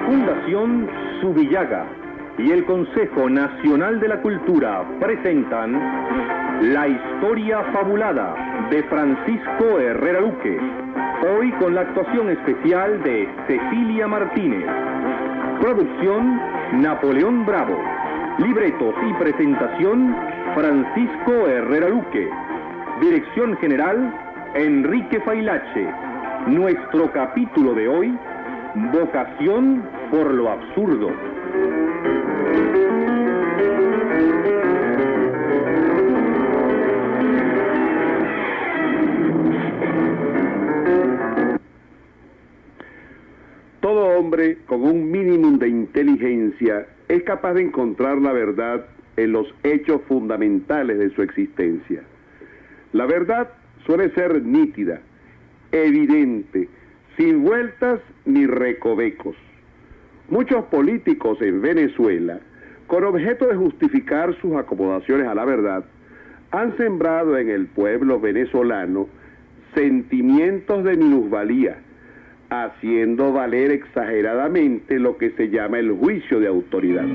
Fundación Subillaga y el Consejo Nacional de la Cultura presentan La Historia Fabulada de Francisco Herrera Luque, hoy con la actuación especial de Cecilia Martínez. Producción Napoleón Bravo. Libretos y presentación Francisco Herrera Luque. Dirección general Enrique Failache. Nuestro capítulo de hoy: Vocación por lo absurdo. Todo hombre con un mínimo de inteligencia es capaz de encontrar la verdad en los hechos fundamentales de su existencia. La verdad suele ser nítida, evidente, sin vueltas ni recovecos. Muchos políticos en Venezuela, con objeto de justificar sus acomodaciones a la verdad, han sembrado en el pueblo venezolano sentimientos de minusvalía, haciendo valer exageradamente lo que se llama el juicio de autoridad.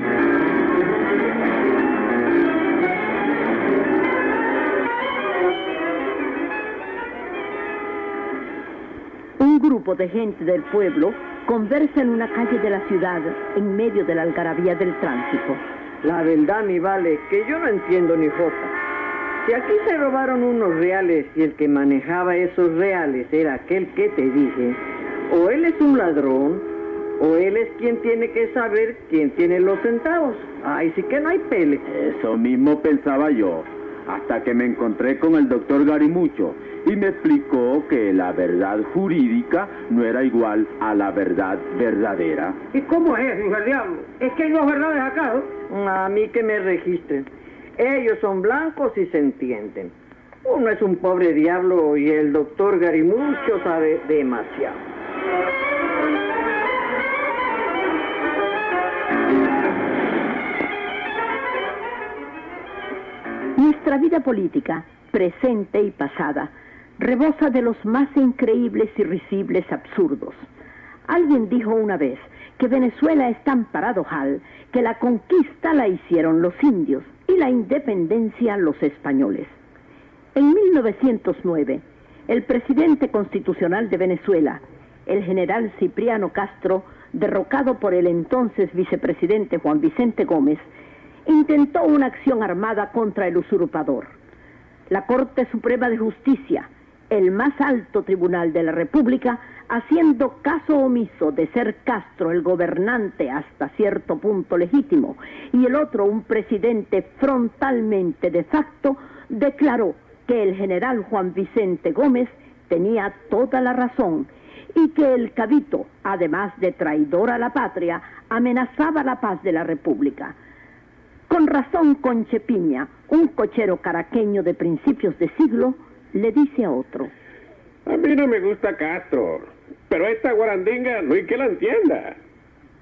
Un grupo de gente del pueblo conversa en una calle de la ciudad en medio de la algarabía del tránsito. La verdad, mi vale, que yo no entiendo ni jota. Si aquí se robaron unos reales y el que manejaba esos reales era aquel que te dije, o él es un ladrón, o él es quien tiene que saber quién tiene los centavos. Ay, sí que no hay pele. Eso mismo pensaba yo, hasta que me encontré con el doctor Garimucho y me explicó que la verdad jurídica no era igual a la verdad verdadera. ¿Y cómo es, hijo del diablo? Es que hay dos verdades acá, ¿no? A mí que me registren. Ellos son blancos y se entienden. Uno es un pobre diablo y el doctor Garimucho sabe demasiado. Nuestra vida política, presente y pasada, rebosa de los más increíbles y risibles absurdos. Alguien dijo una vez que Venezuela es tan paradojal que la conquista la hicieron los indios y la independencia los españoles. En 1909, el presidente constitucional de Venezuela, el general Cipriano Castro, derrocado por el entonces vicepresidente Juan Vicente Gómez, intentó una acción armada contra el usurpador. La Corte Suprema de Justicia, el más alto tribunal de la República, haciendo caso omiso de ser Castro el gobernante hasta cierto punto legítimo y el otro un presidente frontalmente de facto, declaró que el general Juan Vicente Gómez tenía toda la razón y que el cabito, además de traidor a la patria, amenazaba la paz de la República. Con razón, Conchepiña, un cochero caraqueño de principios de siglo, le dice a otro: A mí no me gusta Castro, pero esta guarandinga no hay que la entienda.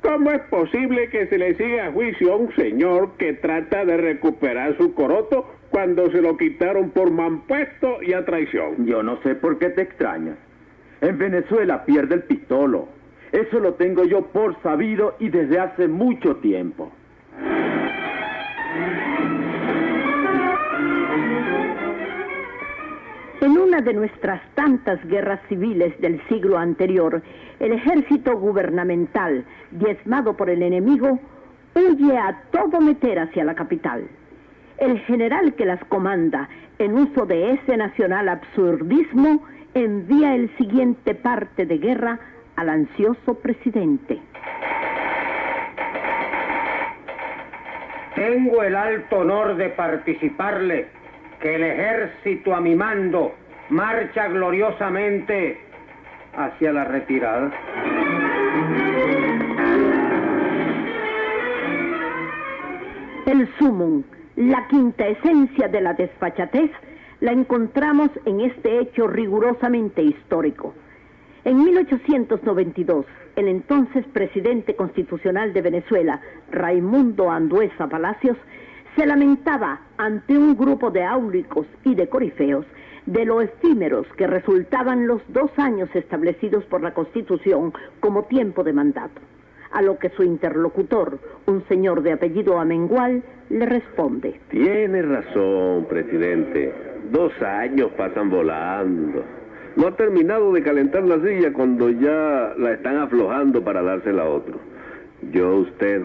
¿Cómo es posible que se le siga a juicio a un señor que trata de recuperar su coroto cuando se lo quitaron por mampuesto y a traición? Yo no sé por qué te extrañas. En Venezuela pierde el pistolo. Eso lo tengo yo por sabido y desde hace mucho tiempo. En una de nuestras tantas guerras civiles del siglo anterior, el ejército gubernamental, diezmado por el enemigo, huye a todo meter hacia la capital. El general que las comanda, en uso de ese nacional absurdismo, envía el siguiente parte de guerra al ansioso presidente. Tengo el alto honor de participarle que el ejército a mi mando marcha gloriosamente hacia la retirada. El sumum, la quinta esencia de la desfachatez, la encontramos en este hecho rigurosamente histórico. En 1892, el entonces presidente constitucional de Venezuela, Raimundo Andueza Palacios, se lamentaba ante un grupo de áulicos y de corifeos de lo efímeros que resultaban los 2 años establecidos por la Constitución como tiempo de mandato. a lo que su interlocutor, un señor de apellido Amengual, le responde. Tiene razón, presidente. 2 años pasan volando. No ha terminado de calentar la silla cuando ya la están aflojando para dársela a otro. Usted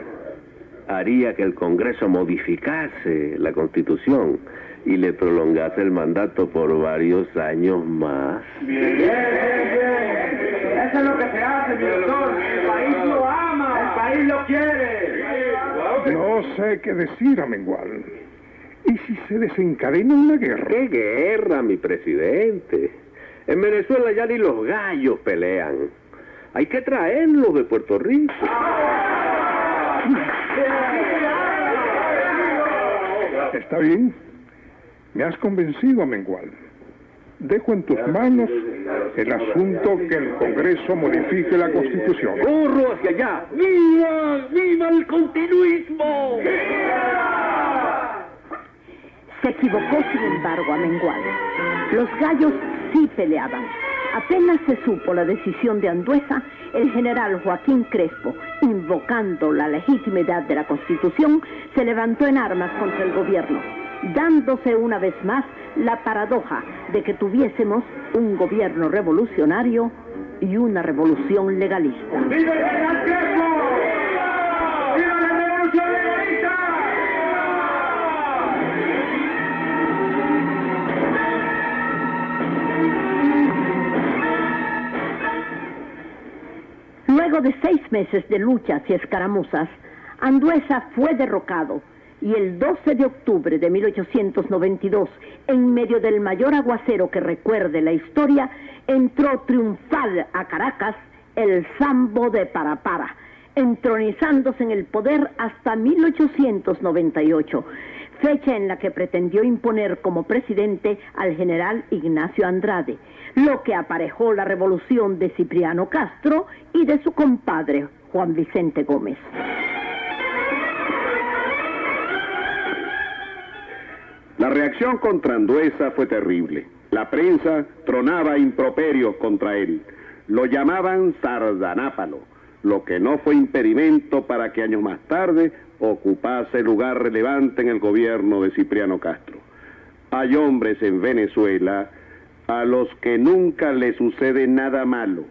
haría que el Congreso modificase la Constitución y le prolongase el mandato por varios años más. Bien. Eso es lo que se hace, mi doctor. El país lo ama, el país lo quiere. No sé qué decir, Amengual. ¿Y si se desencadena una guerra? ¿Qué guerra, mi presidente? En Venezuela ya ni los gallos pelean. Hay que traerlos de Puerto Rico. Está bien. Me has convencido, Amengual. Dejo en tus manos el asunto que el Congreso modifique la Constitución. ¡Corro hacia allá! ¡Viva! ¡Viva el continuismo! Se equivocó, sin embargo, Amengual. Los gallos sí peleaban. Apenas se supo la decisión de Andueza, el general Joaquín Crespo, invocando la legitimidad de la Constitución, se levantó en armas contra el gobierno, dándose una vez más la paradoja de que tuviésemos un gobierno revolucionario y una revolución legalista. ¡Viva el general Crespo! ¡Viva la revolución legalista! Luego de 6 meses de luchas y escaramuzas, Andueza fue derrocado y el 12 de octubre de 1892, en medio del mayor aguacero que recuerde la historia, entró triunfal a Caracas el Sambo de Parapara, entronizándose en el poder hasta 1898, fecha en la que pretendió imponer como presidente al general Ignacio Andrade, lo que aparejó la revolución de Cipriano Castro y de su compadre Juan Vicente Gómez. La reacción contra Andueza fue terrible. La prensa tronaba improperios contra él. Lo llamaban sardanápalo, lo que no fue impedimento para que años más tarde ocupase lugar relevante en el gobierno de Cipriano Castro. Hay hombres en Venezuela a los que nunca les sucede nada malo,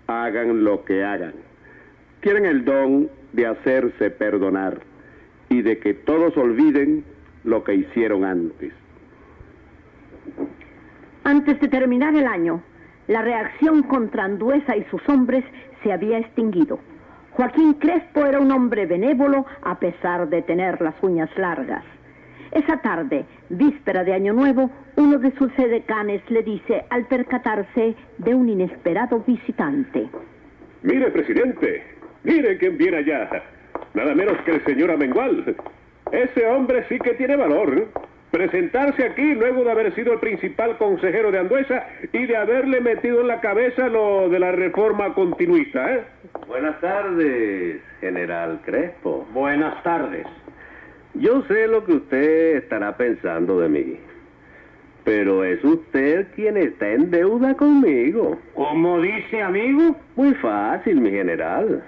hagan lo que hagan. Tienen el don de hacerse perdonar y de que todos olviden lo que hicieron antes. Antes de terminar el año, la reacción contra Andueza y sus hombres se había extinguido. Joaquín Crespo era un hombre benévolo a pesar de tener las uñas largas. Esa tarde, víspera de Año Nuevo, uno de sus edecanes le dice al percatarse de un inesperado visitante. Mire, presidente, mire quién viene allá. Nada menos que el señor Amengual. Ese hombre sí que tiene valor, ¿eh? Presentarse aquí luego de haber sido el principal consejero de Andueza y de haberle metido en la cabeza lo de la reforma continuista, ¿eh? Buenas tardes, general Crespo. Buenas tardes. Yo sé lo que usted estará pensando de mí, pero es usted quien está en deuda conmigo. ¿Cómo dice, amigo? Muy fácil, mi general.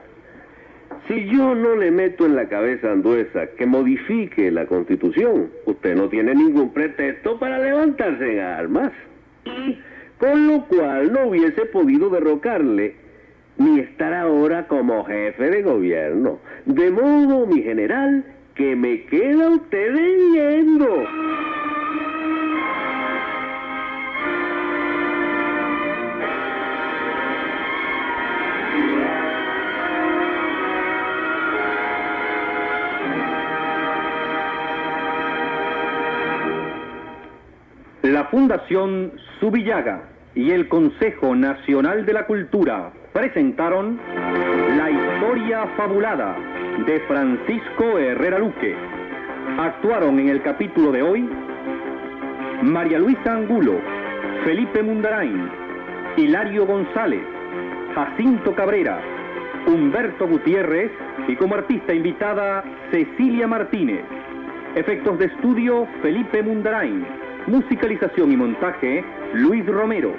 Si yo no le meto en la cabeza a Andueza que modifique la Constitución, usted no tiene ningún pretexto para levantarse en armas. Con lo cual no hubiese podido derrocarle ni estar ahora como jefe de gobierno. De modo, mi general, que me queda usted debiendo. La Fundación Zubillaga y el Consejo Nacional de la Cultura presentaron La Historia Fabulada de Francisco Herrera Luque. Actuaron en el capítulo de hoy María Luisa Angulo, Felipe Mundarain, Hilario González, Jacinto Cabrera, Humberto Gutiérrez y como artista invitada Cecilia Martínez. Efectos de estudio Felipe Mundarain. Musicalización y montaje Luis Romero.